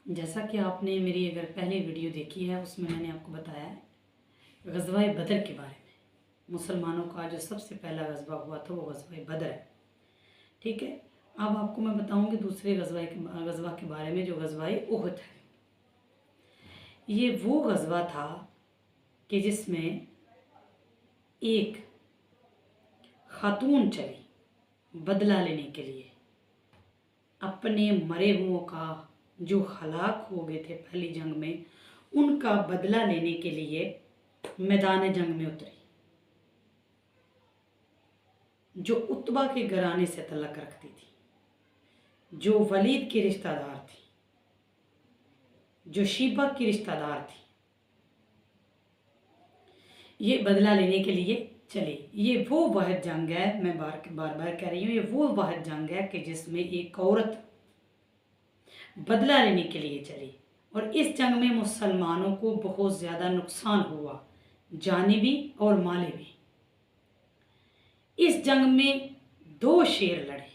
जैसा कि आपने मेरी अगर पहले वीडियो देखी है उसमें मैंने आपको बताया है ग़ज़वा बदर के बारे में। मुसलमानों का जो सबसे पहला ग़ज़वा हुआ था वो ग़ज़वा बदर है। ठीक है, अब आपको मैं बताऊंगी दूसरे ग़ज़वा के बारे में जो ग़ज़वा उहद है। ये वो ग़ज़वा था कि जिसमें एक खातून चली बदला लेने के लिए अपने मरे हुओं का जो हलाक हो गए थे पहली जंग में, उनका बदला लेने के लिए मैदान जंग में उतरी। जो उत्बा के घराने से तल्लक रखती थी, जो वलीद की रिश्तेदार थी, जो शीबा की रिश्तेदार थी, ये बदला लेने के लिए चली। ये वो वह जंग है, मैं बार बार कह रही हूँ, ये वो वह जंग है कि जिसमें एक औरत बदला लेने के लिए चली। और इस जंग में मुसलमानों को बहुत ज़्यादा नुकसान हुआ, जानी भी और माली भी। इस जंग में दो शेर लड़े,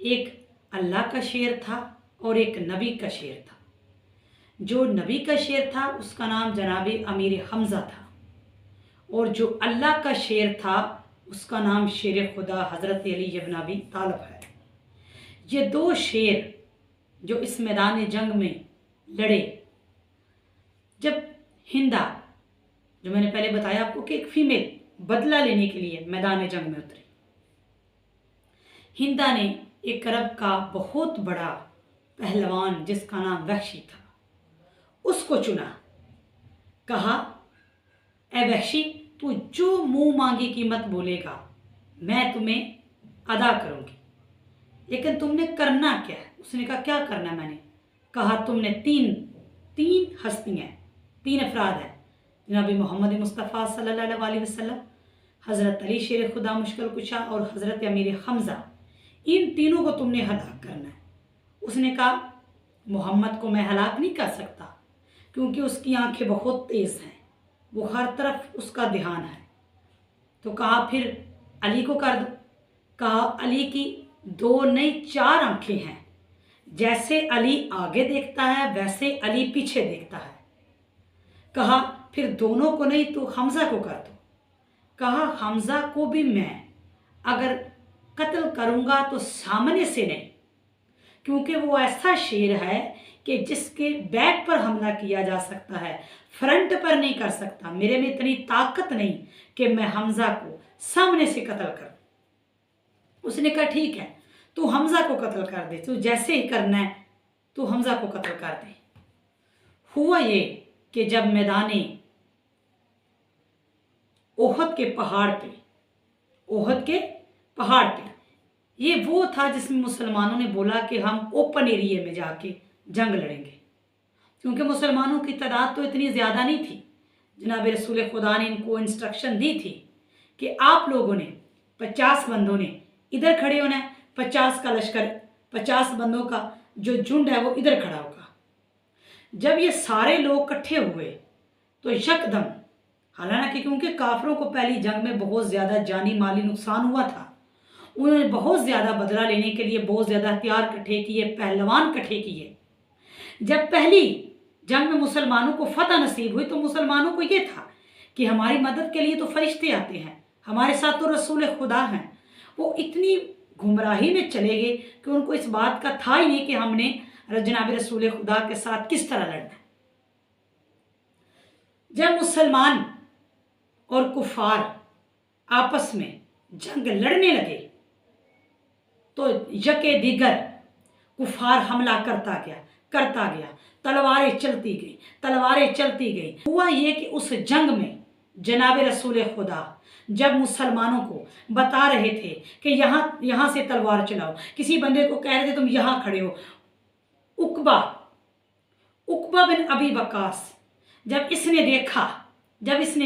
एक अल्लाह का शेर था और एक नबी का शेर था। जो नबी का शेर था उसका नाम जनाब अमीर हमज़ा था, और जो अल्लाह का शेर था उसका नाम शेर खुदा हज़रत अली इब्न अबी तालिब है। ये दो शेर जो इस मैदान जंग में लड़े, जब हिंदा, जो मैंने पहले बताया आपको कि एक फीमेल बदला लेने के लिए मैदान जंग में उतरी, हिंदा ने एक अरब का बहुत बड़ा पहलवान जिसका नाम वहशी था उसको चुना। कहा, ए वहशी, तू जो मुंह मांगी कीमत बोलेगा मैं तुम्हें अदा करूंगी, लेकिन तुमने करना क्या है? उसने कहा, क्या करना मैंने? कहा, तुमने तीन हस्तियाँ, तीन अफराद हैं, जनाब मोहम्मद मुस्तफ़ा सल्लल्लाहु अलैहि वसल्लम, हज़रत अली शेर खुदा मुश्किल कुशा और हज़रत अमीर हमज़ा, इन तीनों को तुमने हलाक करना है। उसने कहा, मोहम्मद को मैं हलाक नहीं कर सकता क्योंकि उसकी आंखें बहुत तेज़ हैं, वो हर तरफ उसका ध्यान है। तो कहा, फिर अली को कर दो। कहा, अली की दो नहीं चार आंखें हैं, जैसे अली आगे देखता है वैसे अली पीछे देखता है। कहा, फिर दोनों को नहीं तो हमज़ा को कर दो। कहा, हमज़ा को भी मैं अगर कत्ल करूंगा तो सामने से नहीं, क्योंकि वो ऐसा शेर है कि जिसके बैक पर हमला किया जा सकता है, फ्रंट पर नहीं कर सकता। मेरे में इतनी ताकत नहीं कि मैं हमज़ा को सामने से कत्ल करूं। उसने कहा, ठीक है, तू हमज़ा को कत्ल कर दे, तू जैसे ही करना है तू हमज़ा को कत्ल कर दे। हुआ ये कि जब मैदाने ओहद के पहाड़ पे ये वो था जिसमें मुसलमानों ने बोला कि हम ओपन एरिया में जाके जंग लड़ेंगे, क्योंकि मुसलमानों की तादाद तो इतनी ज़्यादा नहीं थी। जनाब रसूल खुदा ने इनको इंस्ट्रक्शन दी थी कि आप लोगों ने 50 बंदों ने इधर खड़े होना है, 50 का लश्कर, 50 बंदों का जो झुंड है वो इधर खड़ा होगा। जब ये सारे लोग इकट्ठे हुए तो यकदम, हालांकि क्योंकि काफिरों को पहली जंग में बहुत ज़्यादा जानी माली नुकसान हुआ था, उन्होंने बहुत ज़्यादा बदला लेने के लिए बहुत ज़्यादा हथियार इकट्ठे किए, पहलवान इकट्ठे किए। जब पहली जंग में मुसलमानों को फतह नसीब हुई तो मुसलमानों को ये था कि हमारी मदद के लिए तो फरिश्ते आते हैं, हमारे साथ तो रसूल खुदा हैं। वो इतनी गुमराही में चले गए कि उनको इस बात का था ही नहीं कि हमने जनाब रसूल खुदा के साथ किस तरह लड़ना है। जब मुसलमान और कुफार आपस में जंग लड़ने लगे तो यके दिगर कुफार हमला करता गया, तलवारें चलती गई। हुआ ये कि उस जंग में जनाब रसूल खुदा जब मुसलमानों को बता रहे थे कि यहाँ से तलवार चलाओ, किसी बंदे को कह रहे थे तुम यहाँ खड़े हो, उकबा बिन अबी वकास जब इसने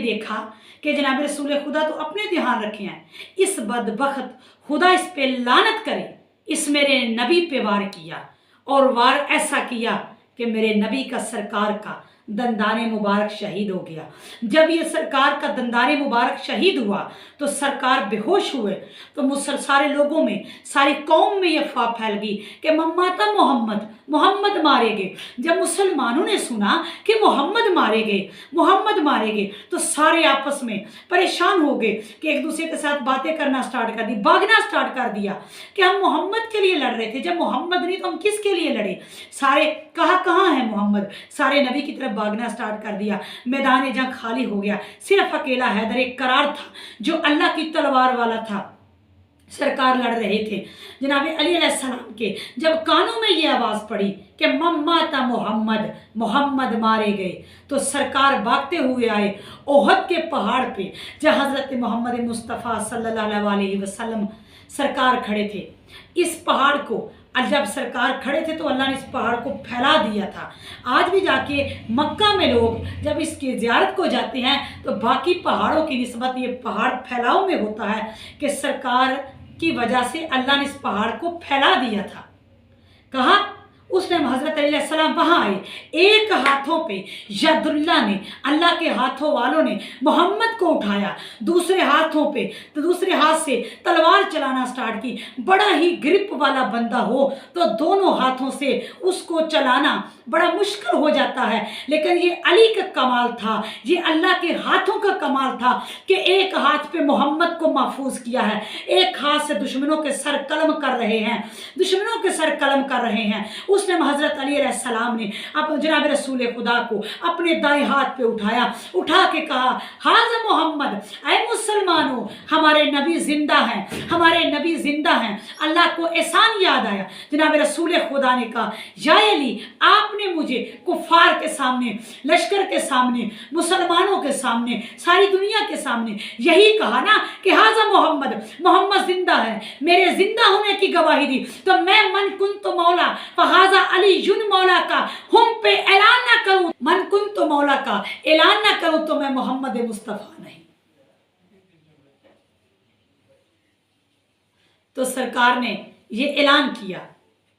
देखा कि जनाब रसूल खुदा तो अपने ध्यान रखे हैं, इस बदबख्त खुदा इस पे लानत करे, इस मेरे नबी पे वार किया, और वार ऐसा किया कि मेरे नबी का सरकार का दंदाने मुबारक शहीद हो गया। जब ये सरकार का दंदाने मुबारक शहीद हुआ तो सरकार बेहोश हुए, तो सारे लोगों में, सारी कौम में ये अफवाह फैल गई कि मम्माता मोहम्मद मारे गए। जब मुसलमानों ने सुना कि मोहम्मद मारे गए तो सारे आपस में परेशान हो गए कि एक दूसरे के साथ बातें करना स्टार्ट कर दी, भागना स्टार्ट कर दिया कि हम मोहम्मद के लिए लड़ रहे थे, जब मोहम्मद नहीं तो हम किसके लिए लड़े। सारे कहाँ है मोहम्मद, सारे नबी की तरफ भागना स्टार्ट कर दिया। मैदान जंग खाली हो गया, सिर्फ अकेला हैदर एक करार था जो अल्लाह की तलवार वाला था। सरकार लड़ रहे थे। जनाब अली अलैहिस्सलाम के जब कानों में ये आवाज़ पड़ी कि मम्माता मोहम्मद मारे गए, तो सरकार भागते हुए आए ओहद के पहाड़ पे, जहाँ हज़रत मोहम्मद मुस्तफ़ा सल्लल्लाहु अलैहि वसल्लम सरकार खड़े थे। इस पहाड़ को जब सरकार खड़े थे तो अल्लाह ने इस पहाड़ को फैला दिया था। आज भी जाके मक्का में लोग जब इसकी ज़ियारत को जाते हैं तो बाकी पहाड़ों की निस्बत ये पहाड़ फैलाव में होता है कि सरकार की वजह से अल्लाह ने इस पहाड़ को फैला दिया था। कहा उसने हज़रत अलैहिस्सलाम वहाँ आए, एक हाथों पे यदुल्ला ने, अल्लाह के हाथों वालों ने मोहम्मद को उठाया, दूसरे हाथों पे तो दूसरे हाथ से तलवार चलाना स्टार्ट की। बड़ा ही ग्रिप वाला बंदा हो तो दोनों हाथों से उसको चलाना बड़ा मुश्किल हो जाता है, लेकिन ये अली का कमाल था, ये अल्लाह के हाथों का कमाल था कि एक हाथ पे मोहम्मद को महफूज किया है, एक हाथ से दुश्मनों के सर कलम कर रहे हैं। उसने हज़रत अली अलैहिस्सलाम ने अब जनाब रसूल खुदा को अपने दाएं हाथ पे उठा के कहा, हाज़ मोहम्मद, ऐ मुसलमानों, हमारे नबी जिंदा हैं। अल्लाह को एहसान याद आया। जनाब रसूल खुदा ने कहा, या अली, आपने मुझे कुफार के सामने, लश्कर के सामने, मुसलमानों के सामने, सारी दुनिया के सामने यही कहा ना कि हाज़ा मोहम्मद जिंदा है, मेरे जिंदा होने की गवाही दी, तो मैं मन कुंतु मौला फहाजा अली युन मौला का हम पे ऐलान ना करूं, मन कुंतु मौला का ऐलान ना करूं तो मैं मोहम्मद मुस्तफ़ा नहीं। तो सरकार ने ये ऐलान किया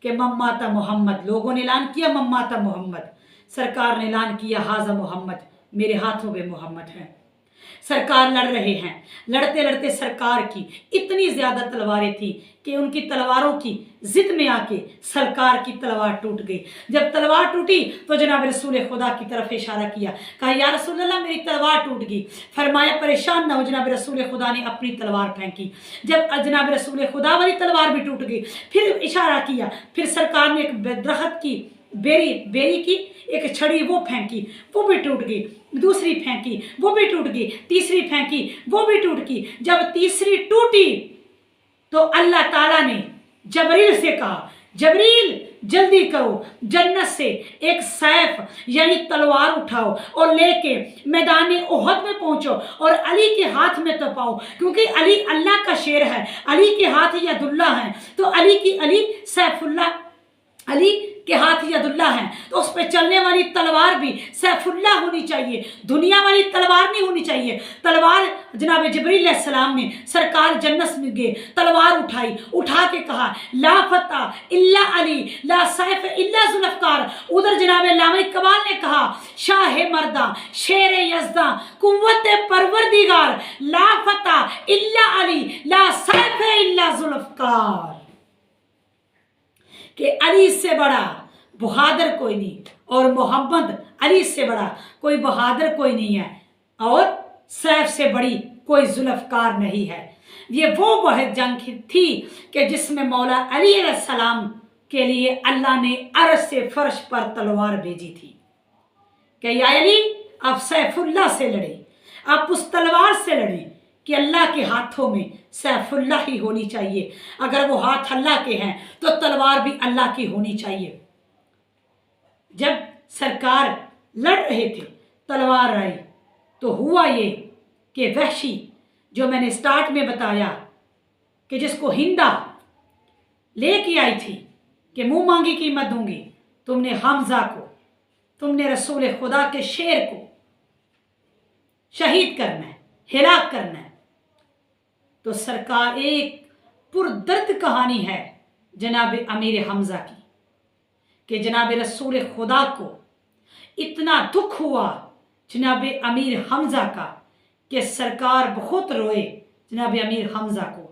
कि मम्माता मोहम्मद, लोगों ने ऐलान किया मम्माता मोहम्मद, सरकार ने ऐलान किया हाज़ा मोहम्मद, मेरे हाथों में मोहम्मद है। सरकार लड़ रहे हैं, लड़ते लड़ते सरकार की इतनी ज़्यादा तलवारें थी कि उनकी तलवारों की जिद में आके सरकार की तलवार टूट गई। जब तलवार टूटी तो जनाब रसूल खुदा की तरफ इशारा किया, कहा या रसूल अल्लाह, मेरी तलवार टूट गई। फरमाया परेशान ना हो, जनाब रसूल खुदा ने अपनी तलवार फेंकी। जब जनाब रसूल खुदा वाली तलवार भी टूट गई, फिर इशारा किया, फिर सरकार ने एक दरख्त की बेरी की एक छड़ी वो फेंकी, वो भी टूट गई। दूसरी फेंकी, वो भी टूट गई। तीसरी फेंकी, वो भी टूट गई। जब तीसरी टूटी तो अल्लाह ताला ने जबरील से कहा, जबरील जल्दी करो, जन्नत से एक सैफ यानी तलवार उठाओ और लेके मैदान ओहद में पहुंचो और अली के हाथ में तपाओ, क्योंकि अली अल्लाह का शेर है, अली के हाथ यदुल्ला है, तो अली सैफुल्ला, अली के हाथ यदुल्ला है, तो उस पर चलने वाली तलवार भी सैफुल्ला होनी चाहिए, दुनिया वाली तलवार नहीं होनी चाहिए। तलवार जनाब जिब्रील अलैहिस्सलाम ने सरकार जन्नत में गए, तलवार उठा के कहा, ला फता इल्ला अली, ला सैफ इल्ला जुल्फकार। उधर जनाब अल्लामा इकबाल ने कहा, शाह मर्दा, शेर यज़दा, कुव्वत परवरदिगार, ला फता इल्ला अली, ला सैफ इल्ला जुल्फकार, कि अली से बड़ा बहादुर कोई नहीं और मोहम्मद अली से बड़ा कोई बहादुर कोई नहीं है और सैफ से बड़ी कोई जुल्फकार नहीं है। ये वो वह जंग थी कि जिसमें मौला अली अलैहिस्सलाम के लिए अल्लाह ने अर्श से फर्श पर तलवार भेजी थी कि या अली, आप सैफुल्लाह से लड़े, आप उस तलवार से लड़े कि अल्लाह के हाथों में सैफुल्लाह ही होनी चाहिए। अगर वो हाथ अल्लाह के हैं तो तलवार भी अल्लाह की होनी चाहिए। जब सरकार लड़ रहे थे, तलवार आई तो हुआ ये कि वहशी, जो मैंने स्टार्ट में बताया कि जिसको हिंदा लेके आई थी कि मुंह मांगी कीमत दूंगी, तुमने हमजा को, तुमने रसूल खुदा के शेर को शहीद करना है, हिलाक करना है। तो सरकार, एक पुरदर्द कहानी है जनाब अमीर हमजा की कि जनाब रसूल खुदा को इतना दुख हुआ जनाब अमीर हमजा का कि सरकार बहुत रोए जनाब अमीर हमजा को।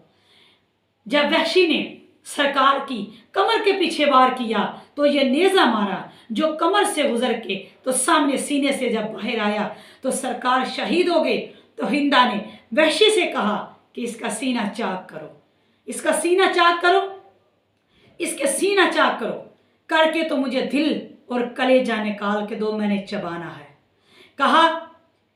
जब वहशी ने सरकार की कमर के पीछे वार किया तो ये नेज़ा मारा जो कमर से गुजर के तो सामने सीने से जब बाहर आया तो सरकार शहीद हो गए। तो हिंदा ने वहशी से कहा कि इसका सीना चाक करो, इसका सीना चाक करो, इसके सीना चाक करो, करके तो मुझे दिल और कलेजा निकाल के दो, मैंने चबाना है। कहा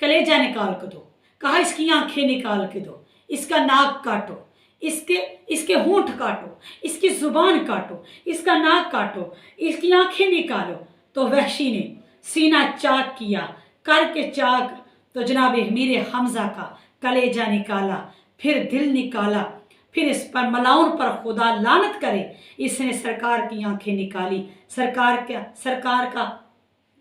कलेजा निकाल के दो, कहा इसकी आंखें निकाल के दो, इसका नाक काटो, इसके होंठ काटो, इसकी जुबान काटो, इसका नाक काटो, इसकी आंखें निकालो। तो वहशी ने सीना चाक किया, करके चाक तो जनाब अमीर हमजा का कलेजा निकाला, फिर दिल निकाला, फिर इस पर मलाउन पर खुदा लानत करे, इसने सरकार की आंखें निकाली, सरकार का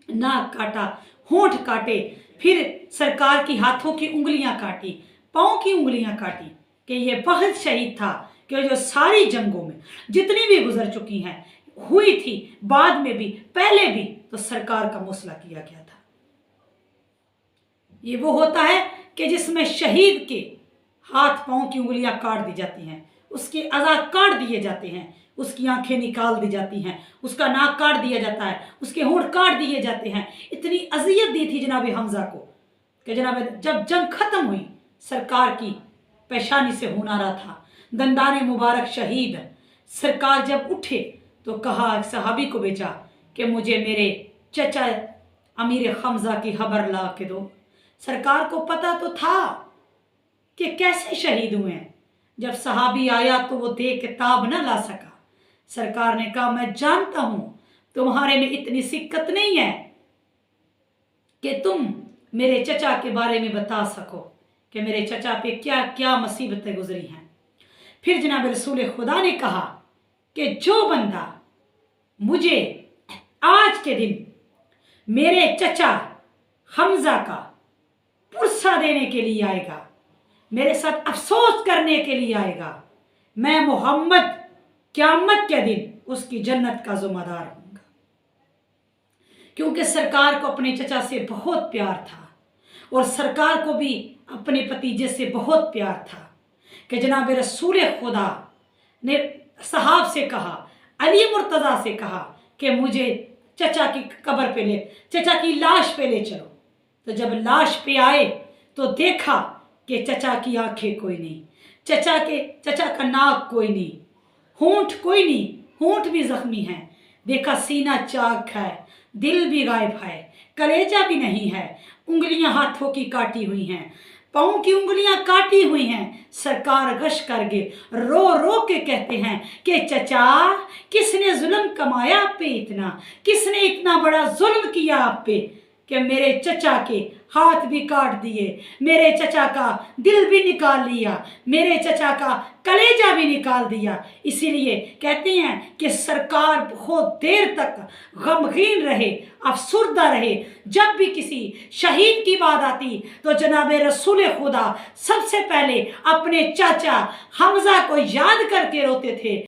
नाक काटा, होंठ काटे, फिर सरकार की हाथों की उंगलियां काटी, पाँव की उंगलियां काटी। कि ये बहुत शहीद था कि जो सारी जंगों में जितनी भी गुजर चुकी हैं, हुई थी, बाद में भी, पहले भी, तो सरकार का मौसला किया गया था। ये वो होता है कि जिसमें शहीद के हाथ पाँव की उंगलियां काट दी जाती हैं, उसके अज़ा काट दिए जाते हैं, उसकी आंखें निकाल दी जाती हैं, उसका नाक काट दिया जाता है, उसके होंठ काट दिए जाते हैं। इतनी अजियत दी थी जनाब हमजा को कि जनाब जब जंग खत्म हुई, सरकार की पेशानी से होना रहा था, दंदाने मुबारक शहीद, सरकार जब उठे तो कहा सहाबी को भेजा कि मुझे मेरे चचा अमीर हमजा की खबर ला के दो। सरकार को पता तो था कि कैसे शहीद हुए हैं। जब सहाबी आया तो वो देख के ताब न ला सका। सरकार ने कहा मैं जानता हूं तुम्हारे में इतनी सिक्कत नहीं है कि तुम मेरे चचा के बारे में बता सको कि मेरे चचा पे क्या क्या मुसीबतें गुजरी हैं। फिर जनाब रसूल खुदा ने कहा कि जो बंदा मुझे आज के दिन मेरे चचा हमजा का पुरसा देने के लिए आएगा, मेरे साथ अफसोस करने के लिए आएगा, मैं मोहम्मद क़यामत के दिन उसकी जन्नत का ज़िम्मेदार हूँगा। क्योंकि सरकार को अपने चचा से बहुत प्यार था और सरकार को भी अपने भतीजे से बहुत प्यार था कि जनाब रसूल खुदा ने सहाब से कहा, अली मुर्तज़ा से कहा कि मुझे चचा की कब्र पे ले, चचा की लाश पे ले चलो। तो जब लाश पे आए तो देखा कि चचा की आंखें कोई नहीं, चचा का नाक कोई नहीं, होंठ कोई नहीं, होंठ भी जख्मी हैं। देखा सीना चाक है, दिल भी गायब है, कलेजा भी नहीं है, उंगलियां हाथों की काटी हुई हैं, पाँव की उंगलियां काटी हुई हैं। सरकार गश करके रो रो के कहते हैं कि चचा किसने जुल्म कमाया आप पे इतना, किसने इतना बड़ा जुल्म किया आप पे कि मेरे चचा के हाथ भी काट दिए, मेरे चचा का दिल भी निकाल लिया, मेरे चचा का कलेजा भी निकाल दिया। इसीलिए कहते हैं कि सरकार बहुत देर तक गमगीन रहे, अफसुर्दा रहे। जब भी किसी शहीद की बात आती तो जनाब रसूल खुदा सबसे पहले अपने चाचा हमजा को याद करके रोते थे।